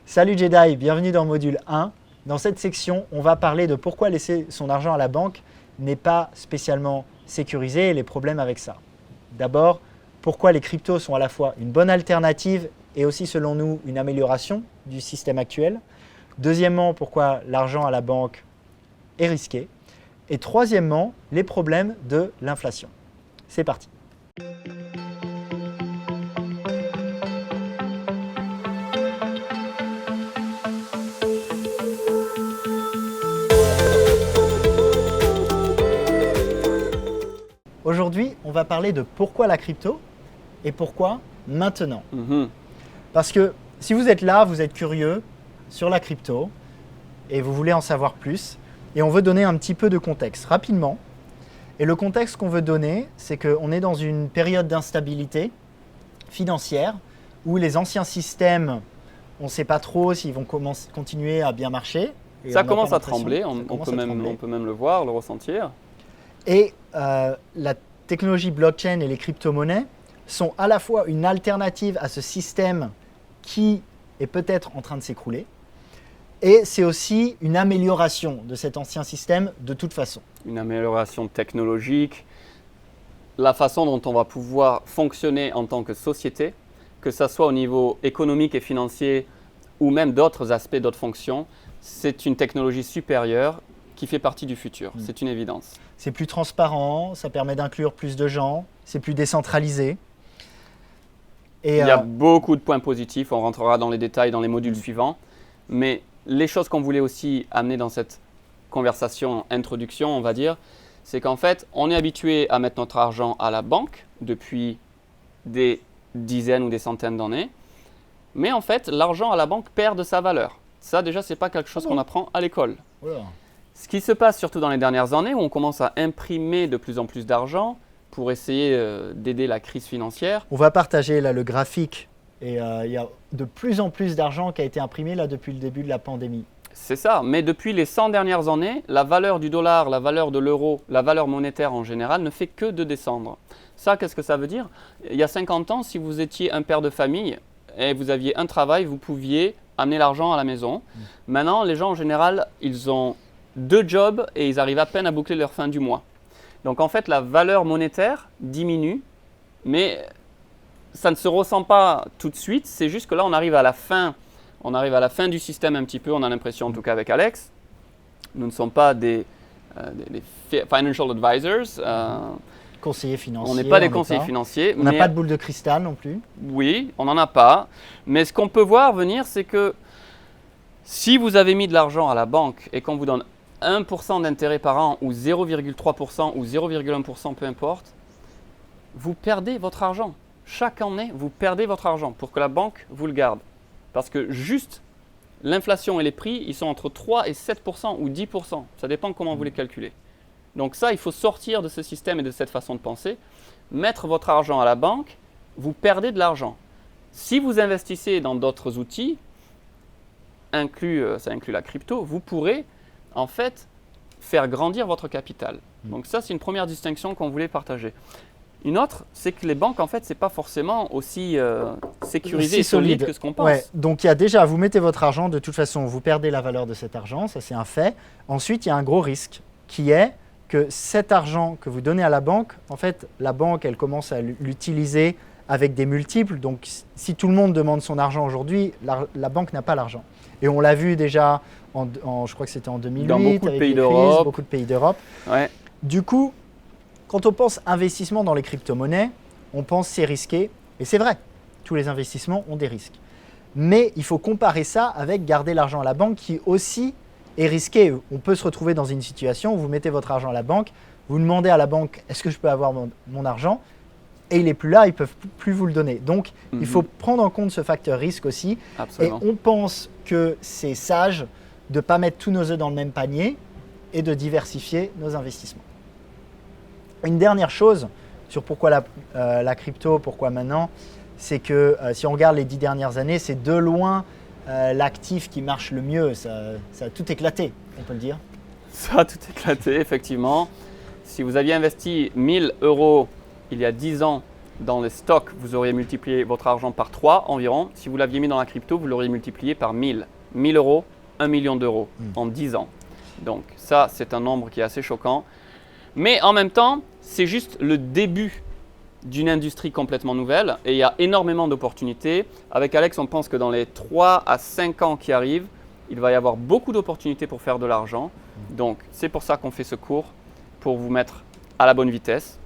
Salut Jedi, bienvenue dans module 1. Dans cette section, on va parler de pourquoi laisser son argent à la banque n'est pas spécialement sécurisé et les problèmes avec ça. D'abord, pourquoi les cryptos sont à la fois une bonne alternative et aussi selon nous une amélioration du système actuel. Deuxièmement, pourquoi l'argent à la banque est risqué. Et troisièmement, les problèmes de l'inflation. C'est parti. Aujourd'hui, on va parler de pourquoi la crypto et pourquoi maintenant. Parce que si vous êtes là, vous êtes curieux sur la crypto et vous voulez en savoir plus, et on veut donner un petit peu de contexte rapidement. Et le contexte qu'on veut donner, c'est qu'on est dans une période d'instabilité financière où les anciens systèmes, on ne sait pas trop s'ils vont continuer à bien marcher. Ça commence à trembler, on peut même le voir, le ressentir. Et la technologie blockchain et les crypto-monnaies sont à la fois une alternative à ce système qui est peut-être en train de s'écrouler, et c'est aussi une amélioration de cet ancien système de toute façon. Une amélioration technologique, la façon dont on va pouvoir fonctionner en tant que société, que ce soit au niveau économique et financier ou même d'autres aspects, d'autres fonctions, c'est une technologie supérieure qui fait partie du futur, c'est une évidence. C'est plus transparent, ça permet d'inclure plus de gens, c'est plus décentralisé. Et il y a beaucoup de points positifs, on rentrera dans les détails dans les modules suivants, mais les choses qu'on voulait aussi amener dans cette conversation, introduction, on va dire, c'est qu'en fait, on est habitué à mettre notre argent à la banque depuis des dizaines ou des centaines d'années, mais en fait, l'argent à la banque perd de sa valeur. Ça, déjà, ce n'est pas quelque chose qu'on apprend à l'école. Voilà. Ce qui se passe surtout dans les dernières années, où on commence à imprimer de plus en plus d'argent pour essayer d'aider la crise financière. On va partager là le graphique. Et il y a de plus en plus d'argent qui a été imprimé là depuis le début de la pandémie. C'est ça, mais depuis les 100 dernières années, la valeur du dollar, la valeur de l'euro, la valeur monétaire en général ne fait que de descendre. Ça, qu'est-ce que ça veut dire? Il y a 50 ans, si vous étiez un père de famille et vous aviez un travail, vous pouviez amener l'argent à la maison. Maintenant, les gens en général, ils ont 2 jobs et ils arrivent à peine à boucler leur fin du mois. Donc en fait, la valeur monétaire diminue, mais ça ne se ressent pas tout de suite, c'est juste que là, on arrive à la fin du système un petit peu, on a l'impression, en tout cas avec Alex. Nous ne sommes pas des financial advisors. Conseillers financiers. On n'est pas des conseillers financiers. On n'a pas de boule de cristal non plus. Oui, on n'en a pas. Mais ce qu'on peut voir venir, c'est que si vous avez mis de l'argent à la banque et qu'on vous donne 1% d'intérêt par an ou 0,3% ou 0,1%, peu importe, vous perdez votre argent. Chaque année, vous perdez votre argent pour que la banque vous le garde. Parce que juste l'inflation et les prix, ils sont entre 3 et 7% ou 10%. Ça dépend comment vous les calculez. Donc ça, il faut sortir de ce système et de cette façon de penser. Mettre votre argent à la banque, vous perdez de l'argent. Si vous investissez dans d'autres outils, ça inclut la crypto, vous pourrez en fait faire grandir votre capital. Donc ça, c'est une première distinction qu'on voulait partager. Une autre, c'est que les banques, en fait, ce n'est pas forcément aussi sécurisé et solide que ce qu'on pense. Ouais. Donc, il y a déjà, vous mettez votre argent, de toute façon, vous perdez la valeur de cet argent, ça c'est un fait. Ensuite, il y a un gros risque qui est que cet argent que vous donnez à la banque, en fait, la banque, elle commence à l'utiliser avec des multiples. Donc, si tout le monde demande son argent aujourd'hui, la banque n'a pas l'argent. Et on l'a vu déjà, je crois que c'était en 2008, dans beaucoup de pays d'Europe. Beaucoup de pays d'Europe. Ouais. Du coup, quand on pense investissement dans les crypto-monnaies, on pense c'est risqué. Et c'est vrai, tous les investissements ont des risques. Mais il faut comparer ça avec garder l'argent à la banque qui aussi est risqué. On peut se retrouver dans une situation où vous mettez votre argent à la banque, vous demandez à la banque « est-ce que je peux avoir mon argent ?» et il n'est plus là, ils ne peuvent plus vous le donner. Donc, il faut prendre en compte ce facteur risque aussi. Absolument. Et on pense que c'est sage de ne pas mettre tous nos œufs dans le même panier et de diversifier nos investissements. Une dernière chose sur pourquoi la crypto, pourquoi maintenant, c'est que si on regarde les 10 dernières années, c'est de loin l'actif qui marche le mieux. Ça a tout éclaté, on peut le dire. Ça a tout éclaté, effectivement. Si vous aviez investi 1 000 € il y a 10 ans dans les stocks, vous auriez multiplié votre argent par 3 environ. Si vous l'aviez mis dans la crypto, vous l'auriez multiplié par 1000. 1000 euros, 1 million d'euros en 10 ans. Donc ça, c'est un nombre qui est assez choquant. Mais en même temps, c'est juste le début d'une industrie complètement nouvelle et il y a énormément d'opportunités. Avec Alex, on pense que dans les 3 à 5 ans qui arrivent, il va y avoir beaucoup d'opportunités pour faire de l'argent. Donc c'est pour ça qu'on fait ce cours, pour vous mettre à la bonne vitesse.